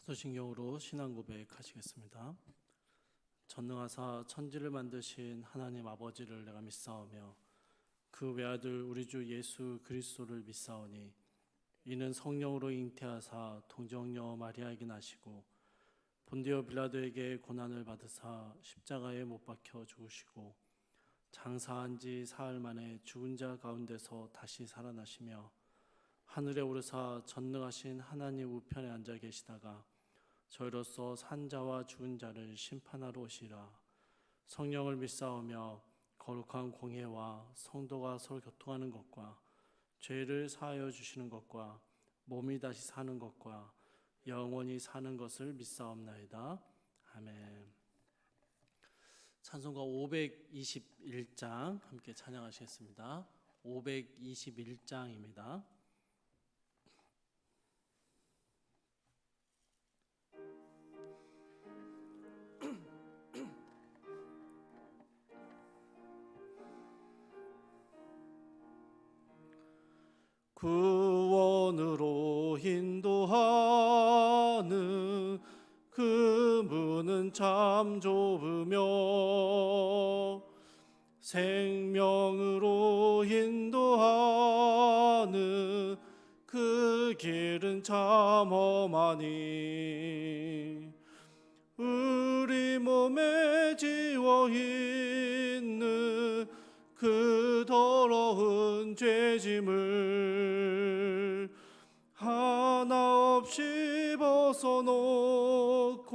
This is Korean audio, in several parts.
사도신경으로 신앙 고백하시겠습니다. 전능하사 천지를 만드신 하나님 아버지를 내가 믿사오며 그 외아들 우리 주 예수 그리스도를 믿사오니 이는 성령으로 잉태하사 동정녀 마리아에게 나시고 본디오 빌라도에게 고난을 받으사 십자가에 못 박혀 죽으시고 장사한 지 사흘 만에 죽은 자 가운데서 다시 살아나시며 하늘에 오르사 전능하신 하나님 우편에 앉아 계시다가 저희로서 산 자와 죽은 자를 심판하러 오시라. 성령을 믿사오며 거룩한 공회와 성도가 서로 교통하는 것과 죄를 사하여 주시는 것과 몸이 다시 사는 것과 영원히 사는 것을 믿사옵나이다. 아멘. 찬송가 521장 함께 찬양하시겠습니다. 521장입니다. 구원으로 인도하는 그 문은 참 좁으며 생명으로 인도하는 그 길은 참 험하니 우리 몸에 지워 있는 그 더러운 죄짐을 하나 없이 벗어놓고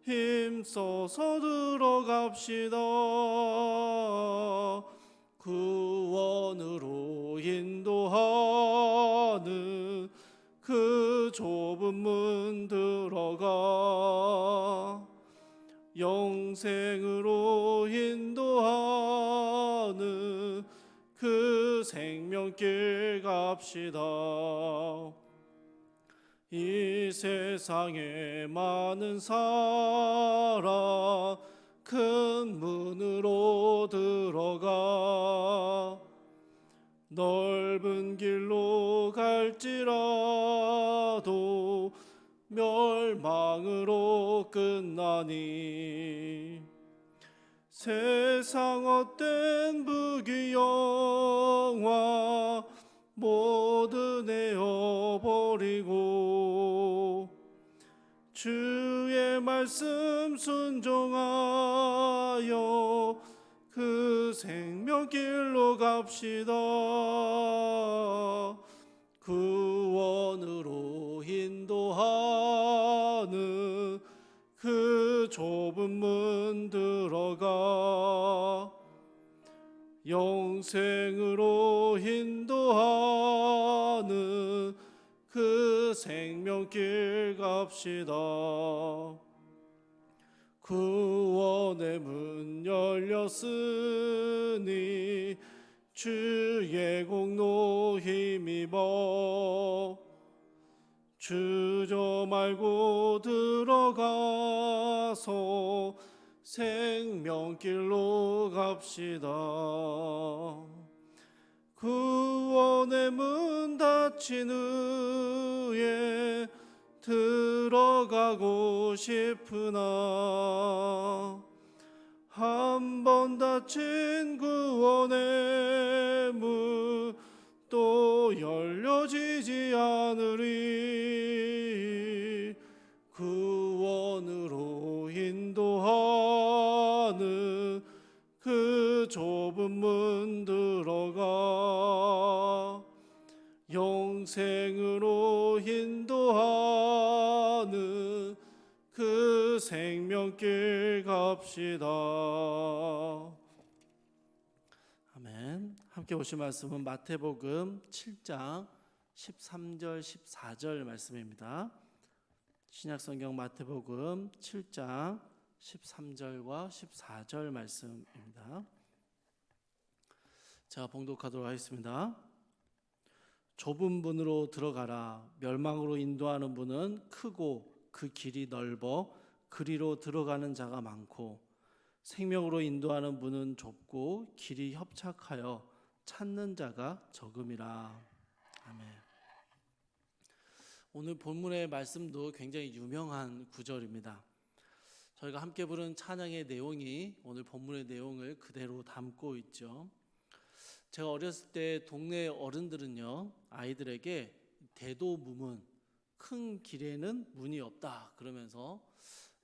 힘써서 들어갑시다. 구원으로 인도하는 그 좁은 문 들어가 영생으로 인도하는 그 생명길 갑시다. 이 세상에 많은 사람 큰 문으로 들어가 넓은 길로 갈지라도 멸망으로 끝나니 세상 헛된 부귀영화 모두 내어버리고 주의 말씀 순종하여 그 생명길로 갑시다. 구원으로 인도하는 그 좁은 문 들어가 영생으로 인도하는 그 생명길 갑시다. 구원의 문 열렸으니 주의 공로 힘입어 주저 말고 들어가서 생명길로 갑시다. 구원의 문 닫힌 후에 들어가고 싶으나 한 번 닫힌 구원의 문 또 열려지지 않으리. 구원으로 인도하는 그 좁은 문 들어가 영생으로 인도하는 그 생명길 갑시다. 아멘. 함께 보실 말씀은 마태복음 7장 13절 14절 말씀입니다. 신약성경 마태복음 7장 13절과 14절 말씀입니다. 제가 봉독하도록 하겠습니다. 좁은 문으로 들어가라. 멸망으로 인도하는 문은 크고 그 길이 넓어 그리로 들어가는 자가 많고 생명으로 인도하는 문은 좁고 길이 협착하여 찾는 자가 적음이라. 아멘. 오늘 본문의 말씀도 굉장히 유명한 구절입니다. 저희가 함께 부른 찬양의 내용이 오늘 본문의 내용을 그대로 담고 있죠. 제가 어렸을 때 동네 어른들은요, 아이들에게 대도무문, 큰 길에는 문이 없다 그러면서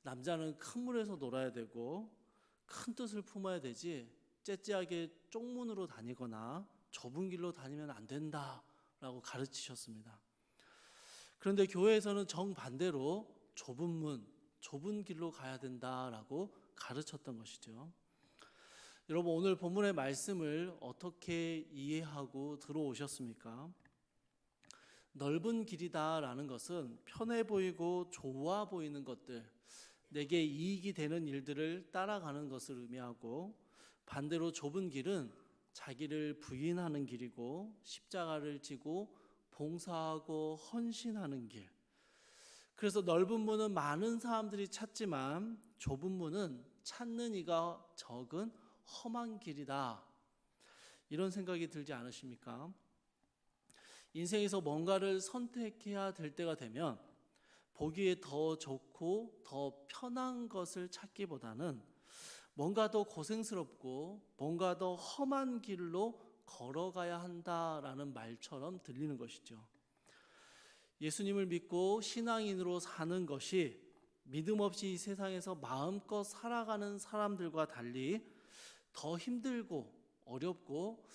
남자는 큰 물에서 놀아야 되고 큰 뜻을 품어야 되지 째째하게 쪽문으로 다니거나 좁은 길로 다니면 안 된다라고 가르치셨습니다. 그런데 교회에서는 정반대로 좁은 문, 좁은 길로 가야 된다라고 가르쳤던 것이죠. 여러분, 오늘 본문의 말씀을 어떻게 이해하고 들어오셨습니까? 넓은 길이다라는 것은 편해 보이고 좋아 보이는 것들, 내게 이익이 되는 일들을 따라가는 것을 의미하고, 반대로 좁은 길은 자기를 부인하는 길이고 십자가를 지고 봉사하고 헌신하는 길. 그래서 넓은 문은 많은 사람들이 찾지만 좁은 문은 찾는 이가 적은 험한 길이다. 이런 생각이 들지 않으십니까? 인생에서 뭔가를 선택해야 될 때가 되면 보기에 더 좋고 더 편한 것을 찾기보다는 뭔가 더 고생스럽고 뭔가 더 험한 길로 걸어가야 한다라는 말처럼 들리는 것이죠. 예수님을 믿고 신앙인으로 사는 것이 믿음 없이 이 세상에서 마음껏 살아가는 사람들과 달리 더 힘들고 어렵고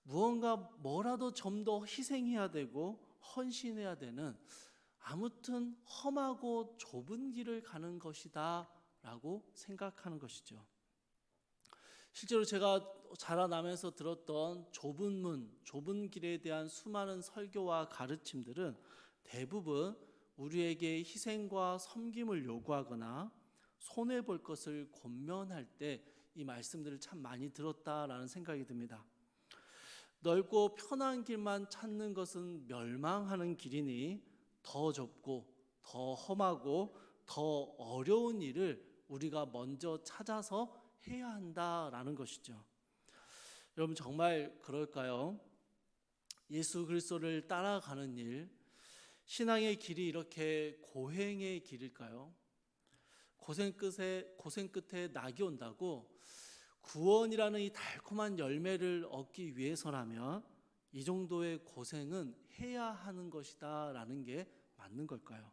무언가 뭐라도 좀 더 희생해야 되고 헌신해야 되는, 아무튼 험하고 좁은 길을 가는 것이다 라고 생각하는 것이죠. 실제로 제가 자라나면서 들었던 좁은 문, 좁은 길에 대한 수많은 설교와 가르침들은 대부분 우리에게 희생과 섬김을 요구하거나 손해볼 것을 권면할 때 이 말씀들을 참 많이 들었다라는 생각이 듭니다. 넓고 편한 길만 찾는 것은 멸망하는 길이니 더 좁고 더 험하고 더 어려운 일을 우리가 먼저 찾아서 해야 한다라는 것이죠. 여러분, 정말 그럴까요? 예수 그리스도를 따라가는 일, 신앙의 길이 이렇게 고행의 길일까요? 고생 끝에 낙이 온다고 구원이라는 이 달콤한 열매를 얻기 위해서라면 이 정도의 고생은 해야 하는 것이다 라는 게 맞는 걸까요?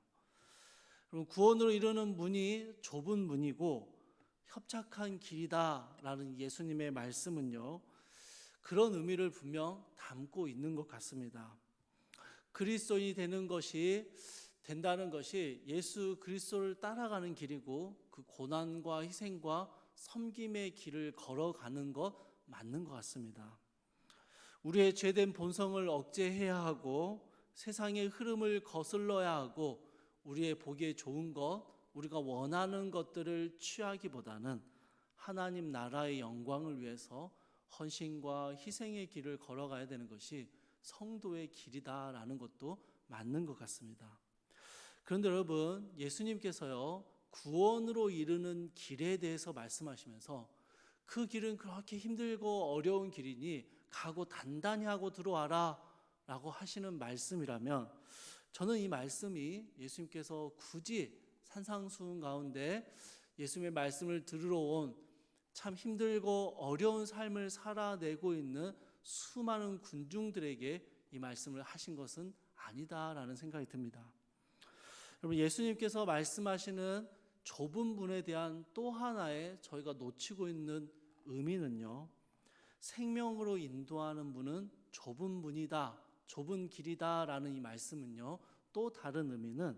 그럼 구원으로 이르는 문이 좁은 문이고 협착한 길이다 라는 예수님의 말씀은요, 그런 의미를 분명 담고 있는 것 같습니다. 그리스도인이 된다는 것이 예수 그리스도를 따라가는 길이고 그 고난과 희생과 섬김의 길을 걸어가는 것 맞는 것 같습니다. 우리의 죄된 본성을 억제해야 하고 세상의 흐름을 거슬러야 하고 우리의 보기에 좋은 것, 우리가 원하는 것들을 취하기보다는 하나님 나라의 영광을 위해서 헌신과 희생의 길을 걸어가야 되는 것이 성도의 길이다라는 것도 맞는 것 같습니다. 그런데 여러분, 예수님께서요, 구원으로 이르는 길에 대해서 말씀하시면서 그 길은 그렇게 힘들고 어려운 길이니 가고 단단히 하고 들어와라 라고 하시는 말씀이라면, 저는 이 말씀이 예수님께서 굳이 산상수훈 가운데 예수님의 말씀을 들으러 온 참 힘들고 어려운 삶을 살아내고 있는 수많은 군중들에게 이 말씀을 하신 것은 아니다라는 생각이 듭니다. 여러분, 예수님께서 말씀하시는 좁은 문에 대한 또 하나의 저희가 놓치고 있는 의미는요, 생명으로 인도하는 문은 좁은 문이다, 좁은 길이다 라는 이 말씀은요, 또 다른 의미는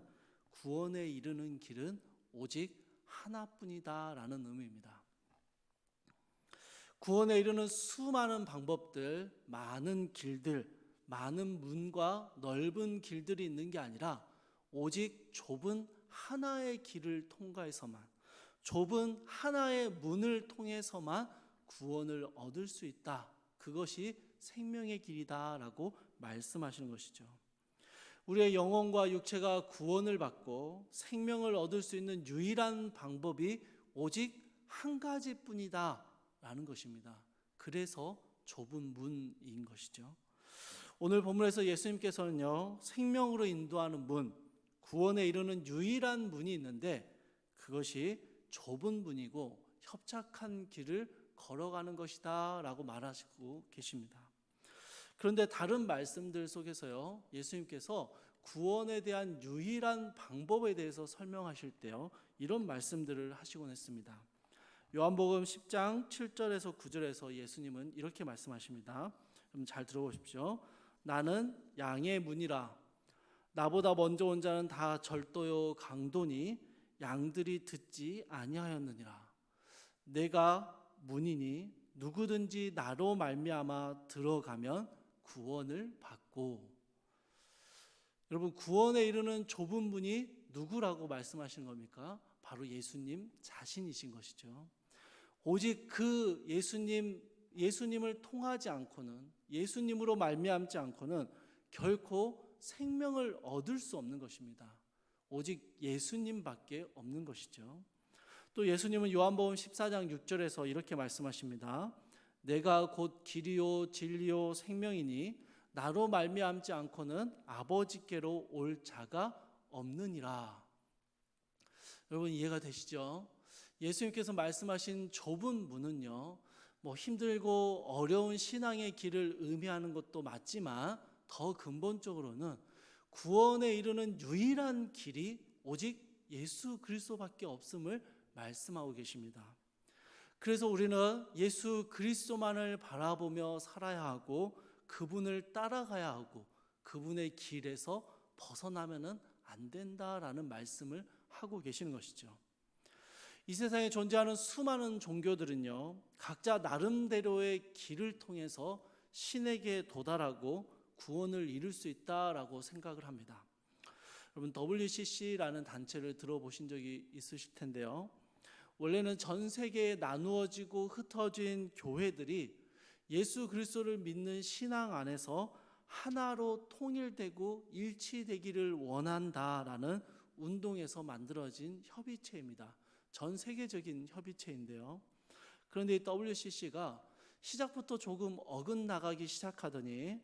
구원에 이르는 길은 오직 하나뿐이다 라는 의미입니다. 구원에 이르는 수많은 방법들, 많은 길들, 많은 문과 넓은 길들이 있는 게 아니라 오직 좁은 하나의 길을 통과해서만, 좁은 하나의 문을 통해서만 구원을 얻을 수 있다. 그것이 생명의 길이다 라고 말씀하시는 것이죠. 우리의 영혼과 육체가 구원을 받고 생명을 얻을 수 있는 유일한 방법이 오직 한 가지뿐이다 라는 것입니다. 그래서 좁은 문인 것이죠. 오늘 본문에서 예수님께서는요, 생명으로 인도하는 문, 구원에 이르는 유일한 문이 있는데 그것이 좁은 문이고 협착한 길을 걸어가는 것이다 라고 말하시고 계십니다. 그런데 다른 말씀들 속에서요, 예수님께서 구원에 대한 유일한 방법에 대해서 설명하실 때요, 이런 말씀들을 하시곤 했습니다. 요한복음 10장 7절에서 9절에서 예수님은 이렇게 말씀하십니다. 여러분 잘 들어보십시오. 나는 양의 문이라. 나보다 먼저 온 자는 다 절도요 강도니 양들이 듣지 아니하였느니라. 내가 문이니 누구든지 나로 말미암아 들어가면 구원을 받고. 여러분, 구원에 이르는 좁은 문이 누구라고 말씀하시는 겁니까? 바로 예수님 자신이신 것이죠. 오직 그 예수님을 통하지 않고는, 예수님으로 말미암지 않고는 결코 생명을 얻을 수 없는 것입니다. 오직 예수님밖에 없는 것이죠. 또 예수님은 요한복음 14장 6절에서 이렇게 말씀하십니다. 내가 곧 길이요 진리요 생명이니 나로 말미암지 않고는 아버지께로 올 자가 없느니라. 여러분 이해가 되시죠? 예수님께서 말씀하신 좁은 문은요, 힘들고 어려운 신앙의 길을 의미하는 것도 맞지만 더 근본적으로는 구원에 이르는 유일한 길이 오직 예수 그리스도밖에 없음을 말씀하고 계십니다. 그래서 우리는 예수 그리스도만을 바라보며 살아야 하고 그분을 따라가야 하고 그분의 길에서 벗어나면은 안 된다라는 말씀을 하고 계시는 것이죠. 이 세상에 존재하는 수많은 종교들은요, 각자 나름대로의 길을 통해서 신에게 도달하고 구원을 이룰 수 있다라고 생각을 합니다. 여러분 WCC라는 단체를 들어보신 적이 있으실 텐데요. 원래는 전 세계에 나누어지고 흩어진 교회들이 예수 그리스도를 믿는 신앙 안에서 하나로 통일되고 일치되기를 원한다라는 운동에서 만들어진 협의체입니다. 전 세계적인 협의체인데요. 그런데 WCC가 시작부터 조금 어긋나가기 시작하더니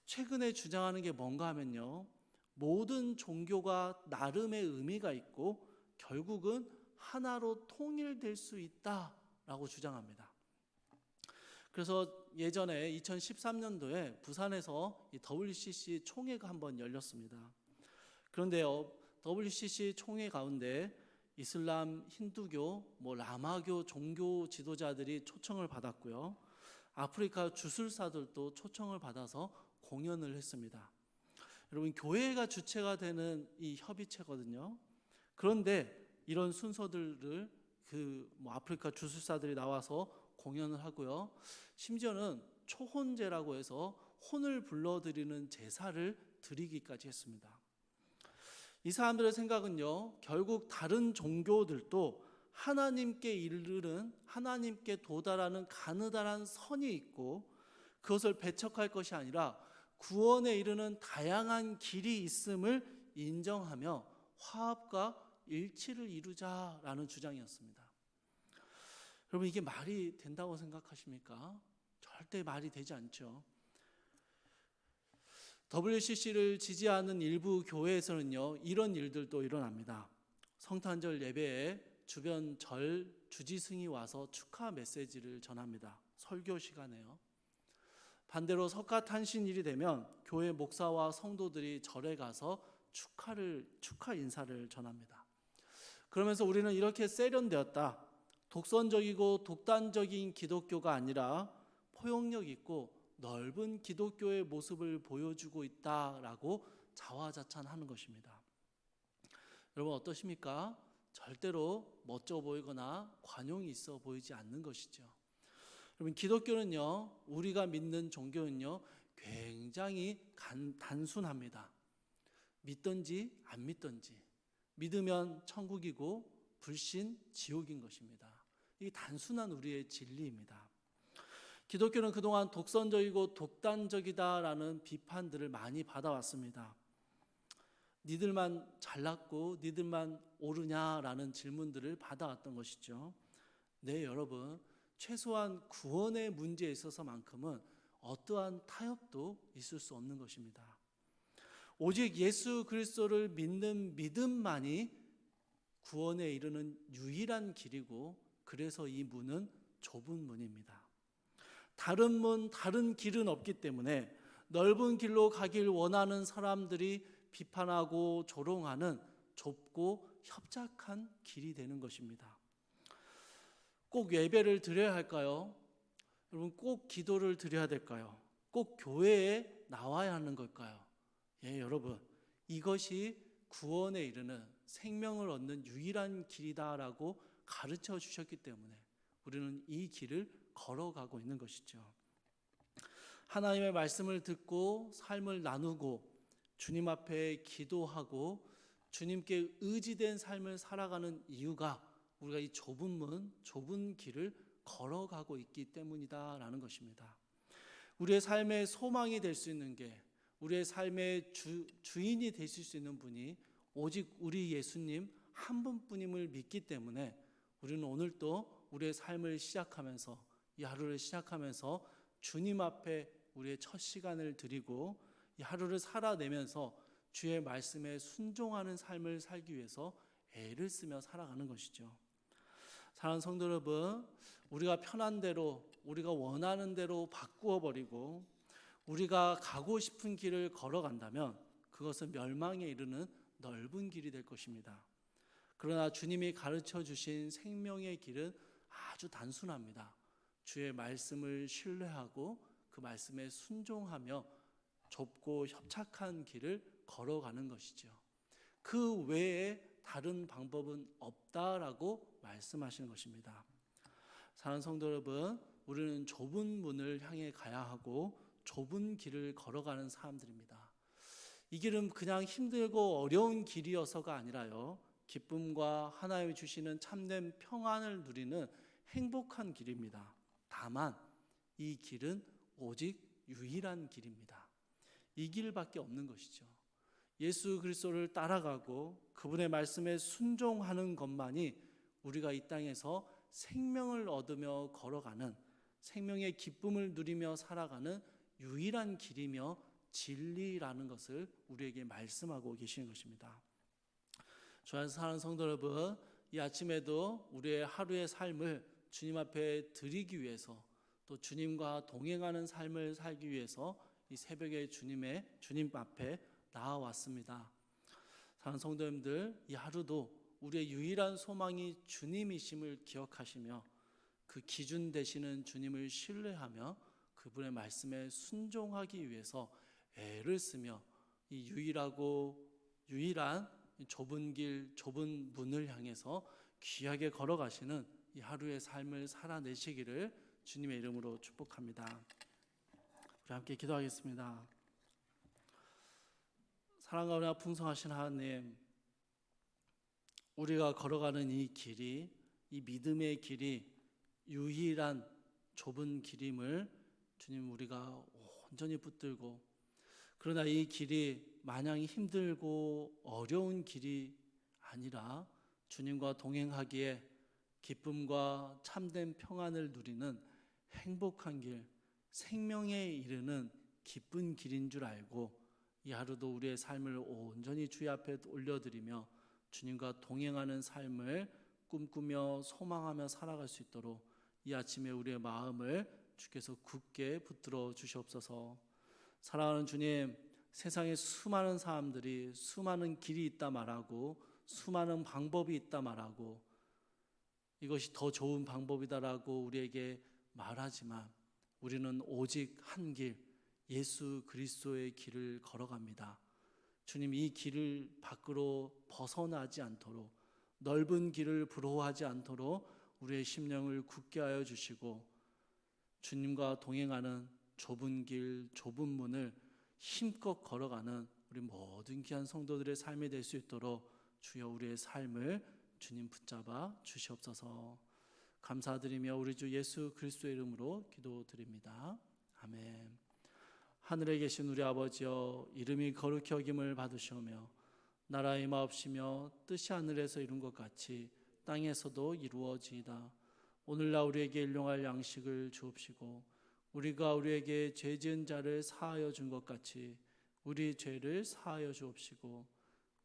최근에 주장하는 게 뭔가 하면요, 모든 종교가 나름의 의미가 있고 결국은 하나로 통일될 수 있다라고 주장합니다. 그래서 예전에 2013년도에 부산에서 이 WCC 총회가 한번 열렸습니다. 그런데요, WCC 총회 가운데 이슬람, 힌두교, 라마교 종교 지도자들이 초청을 받았고요. 아프리카 주술사들도 초청을 받아서 공연을 했습니다. 여러분, 교회가 주체가 되는 이 협의체거든요. 그런데 이런 순서들을 아프리카 주술사들이 나와서 공연을 하고요. 심지어는 초혼제라고 해서 혼을 불러드리는 제사를 드리기까지 했습니다. 이 사람들의 생각은요, 결국 다른 종교들도 하나님께 이르는, 하나님께 도달하는 가느다란 선이 있고 그것을 배척할 것이 아니라 구원에 이르는 다양한 길이 있음을 인정하며 화합과 일치를 이루자라는 주장이었습니다. 여러분, 이게 말이 된다고 생각하십니까? 절대 말이 되지 않죠. WCC를 지지하는 일부 교회에서는요, 이런 일들도 일어납니다. 성탄절 예배에 주변 절 주지승이 와서 축하 메시지를 전합니다. 설교 시간에요. 반대로 석가탄신일이 되면 교회 목사와 성도들이 절에 가서 축하 인사를 전합니다. 그러면서 우리는 이렇게 세련되었다. 독선적이고 독단적인 기독교가 아니라 포용력 있고 넓은 기독교의 모습을 보여주고 있다라고 자화자찬하는 것입니다. 여러분 어떠십니까? 절대로 멋져 보이거나 관용이 있어 보이지 않는 것이죠. 여러분 기독교는요, 우리가 믿는 종교는요, 굉장히 단순합니다. 믿든지 안 믿든지, 믿으면 천국이고 불신 지옥인 것입니다. 이게 단순한 우리의 진리입니다. 기독교는 그동안 독선적이고 독단적이다라는 비판들을 많이 받아왔습니다. 니들만 잘났고 니들만 옳으냐라는 질문들을 받아왔던 것이죠. 네, 여러분, 최소한 구원의 문제에 있어서만큼은 어떠한 타협도 있을 수 없는 것입니다. 오직 예수 그리스도를 믿는 믿음만이 구원에 이르는 유일한 길이고, 그래서 이 문은 좁은 문입니다. 다른 문, 다른 길은 없기 때문에 넓은 길로 가길 원하는 사람들이 비판하고 조롱하는 좁고 협착한 길이 되는 것입니다. 꼭 예배를 드려야 할까요? 여러분, 꼭 기도를 드려야 될까요? 꼭 교회에 나와야 하는 걸까요? 여러분, 이것이 구원에 이르는 생명을 얻는 유일한 길이다라고 가르쳐 주셨기 때문에 우리는 이 길을 걸어가고 있는 것이죠. 하나님의 말씀을 듣고 삶을 나누고 주님 앞에 기도하고 주님께 의지된 삶을 살아가는 이유가 우리가 이 좁은 문, 좁은 길을 걸어가고 있기 때문이다라는 것입니다. 우리의 삶의 소망이 될 수 있는 게, 우리의 삶의 주인이 되실 수 있는 분이 오직 우리 예수님 한 분뿐임을 믿기 때문에 우리는 오늘 또 우리의 삶을 시작하면서, 이 하루를 시작하면서 주님 앞에 우리의 첫 시간을 드리고 이 하루를 살아내면서 주의 말씀에 순종하는 삶을 살기 위해서 애를 쓰며 살아가는 것이죠. 사랑하는 성도 여러분, 우리가 편한 대로, 우리가 원하는 대로 바꾸어 버리고 우리가 가고 싶은 길을 걸어간다면 그것은 멸망에 이르는 넓은 길이 될 것입니다. 그러나 주님이 가르쳐 주신 생명의 길은 아주 단순합니다. 주의 말씀을 신뢰하고 그 말씀에 순종하며 좁고 협착한 길을 걸어가는 것이죠. 그 외에 다른 방법은 없다라고 말씀하시는 것입니다. 사랑하는 성도 여러분, 우리는 좁은 문을 향해 가야 하고 좁은 길을 걸어가는 사람들입니다. 이 길은 그냥 힘들고 어려운 길이어서가 아니라요, 기쁨과 하나님이 주시는 참된 평안을 누리는 행복한 길입니다. 다만 이 길은 오직 유일한 길입니다. 이 길밖에 없는 것이죠. 예수 그리스도를 따라가고 그분의 말씀에 순종하는 것만이 우리가 이 땅에서 생명을 얻으며 걸어가는, 생명의 기쁨을 누리며 살아가는 유일한 길이며 진리라는 것을 우리에게 말씀하고 계시는 것입니다. 주 안에서 사랑하는 성도 여러분, 이 아침에도 우리의 하루의 삶을 주님 앞에 드리기 위해서, 또 주님과 동행하는 삶을 살기 위해서 이 새벽에 주님 앞에 나와왔습니다. 사랑하는 성도님들, 이 하루도 우리의 유일한 소망이 주님이심을 기억하시며 그 기준 되시는 주님을 신뢰하며 그분의 말씀에 순종하기 위해서 애를 쓰며 이 유일한 좁은 길, 좁은 문을 향해서 귀하게 걸어가시는 이 하루의 삶을 살아내시기를 주님의 이름으로 축복합니다. 우리 함께 기도하겠습니다. 사랑과 풍성하신 하나님, 우리가 걸어가는 이 길이, 이 믿음의 길이 유일한 좁은 길임을 주님 우리가 온전히 붙들고, 그러나 이 길이 마냥 힘들고 어려운 길이 아니라 주님과 동행하기에 기쁨과 참된 평안을 누리는 행복한 길, 생명에 이르는 기쁜 길인 줄 알고 이 하루도 우리의 삶을 온전히 주의 앞에 올려드리며 주님과 동행하는 삶을 꿈꾸며 소망하며 살아갈 수 있도록 이 아침에 우리의 마음을 주께서 굳게 붙들어 주시옵소서. 사랑하는 주님, 세상에 수많은 사람들이 수많은 길이 있다 말하고 수많은 방법이 있다 말하고 이것이 더 좋은 방법이다라고 우리에게 말하지만 우리는 오직 한 길, 예수 그리스도의 길을 걸어갑니다. 주님, 이 길을 밖으로 벗어나지 않도록, 넓은 길을 부러워하지 않도록 우리의 심령을 굳게 하여 주시고 주님과 동행하는 좁은 길, 좁은 문을 힘껏 걸어가는 우리 모든 귀한 성도들의 삶이 될 수 있도록 주여 우리의 삶을 주님 붙잡아 주시옵소서. 감사드리며 우리 주 예수 그리스도의 이름으로 기도드립니다. 아멘. 하늘에 계신 우리 아버지여, 이름이 거룩히 여김을 받으시오며 나라의 마옵시며 뜻이 하늘에서 이룬 것 같이 땅에서도 이루어지이다. 오늘날 우리에게 일용할 양식을 주옵시고 우리가 우리에게 죄 지은 자를 사하여 준 것 같이 우리 죄를 사하여 주옵시고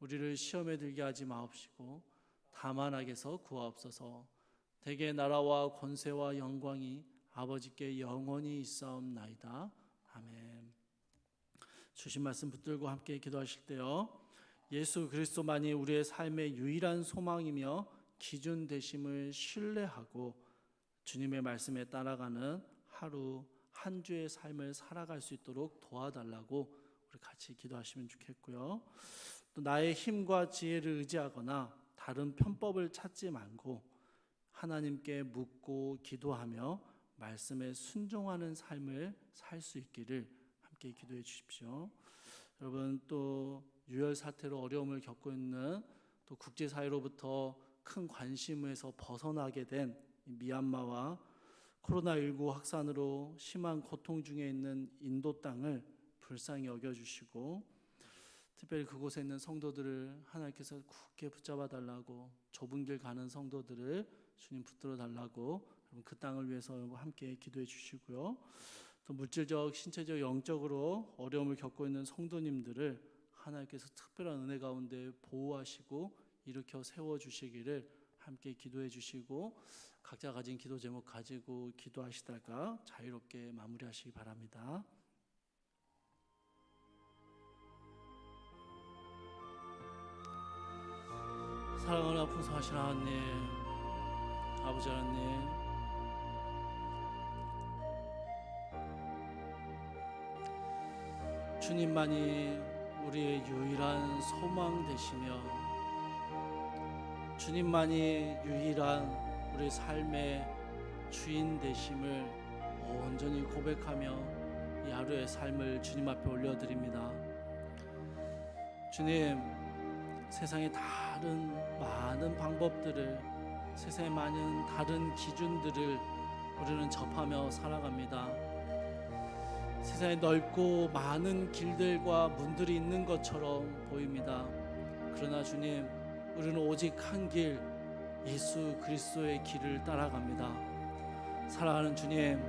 우리를 시험에 들게 하지 마옵시고 다만 악에서 구하옵소서. 대개 나라와 권세와 영광이 아버지께 영원히 있사옵나이다. 아멘. 주신 말씀 붙들고 함께 기도하실 때요, 예수 그리스도만이 우리의 삶의 유일한 소망이며 기준 되심을 신뢰하고 주님의 말씀에 따라가는 하루 한 주의 삶을 살아갈 수 있도록 도와달라고 우리 같이 기도하시면 좋겠고요. 또 나의 힘과 지혜를 의지하거나 다른 편법을 찾지 말고 하나님께 묻고 기도하며 말씀에 순종하는 삶을 살 수 있기를 함께 기도해 주십시오. 여러분, 또 유혈 사태로 어려움을 겪고 있는, 또 국제사회로부터 큰 관심에서 벗어나게 된 미얀마와 코로나19 확산으로 심한 고통 중에 있는 인도 땅을 불쌍히 여겨주시고, 특별히 그곳에 있는 성도들을 하나님께서 굳게 붙잡아 달라고, 좁은 길 가는 성도들을 주님 붙들어 달라고 그 땅을 위해서 함께 기도해 주시고요. 또 물질적, 신체적, 영적으로 어려움을 겪고 있는 성도님들을 하나님께서 특별한 은혜 가운데 보호하시고 일으켜 세워주시기를 함께 기도해 주시고, 각자 가진 기도 제목 가지고 기도하시다가 자유롭게 마무리하시기 바랍니다. 사랑하는 아품소하신 하나님, 아버지 하나님, 주님만이 우리의 유일한 소망 되시며 주님만이 유일한 우리 삶의 주인 되심을 온전히 고백하며 이 하루의 삶을 주님 앞에 올려드립니다. 주님, 세상의 다른 많은 방법들을, 세상의 많은 다른 기준들을 우리는 접하며 살아갑니다. 세상에 넓고 많은 길들과 문들이 있는 것처럼 보입니다. 그러나 주님, 우리는 오직 한 길, 예수 그리스도의 길을 따라갑니다. 사랑하는 주님,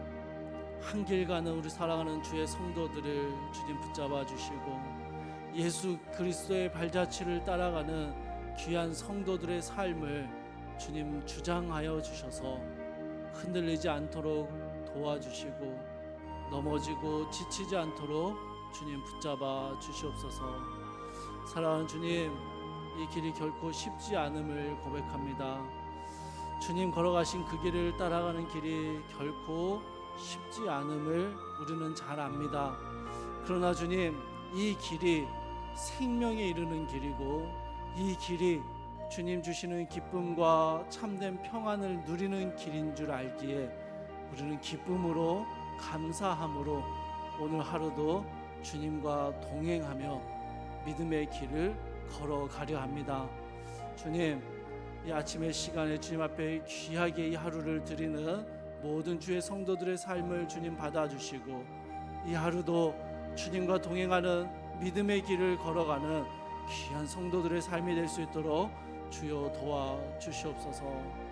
한 길 가는 우리 사랑하는 주의 성도들을 주님 붙잡아 주시고 예수 그리스도의 발자취를 따라가는 귀한 성도들의 삶을 주님 주장하여 주셔서 흔들리지 않도록 도와주시고 넘어지고 지치지 않도록 주님 붙잡아 주시옵소서. 사랑하는 주님, 이 길이 결코 쉽지 않음을 고백합니다. 주님 걸어가신 그 길을 따라가는 길이 결코 쉽지 않음을 우리는 잘 압니다. 그러나 주님, 이 길이 생명에 이르는 길이고 이 길이 주님 주시는 기쁨과 참된 평안을 누리는 길인 줄 알기에 우리는 기쁨으로, 감사함으로 오늘 하루도 주님과 동행하며 믿음의 길을 걸어가려 합니다. 주님, 이 아침의 시간에 주님 앞에 귀하게 이 하루를 드리는 모든 주의 성도들의 삶을 주님 받아주시고 이 하루도 주님과 동행하는 믿음의 길을 걸어가는 귀한 성도들의 삶이 될 수 있도록 주여 도와주시옵소서.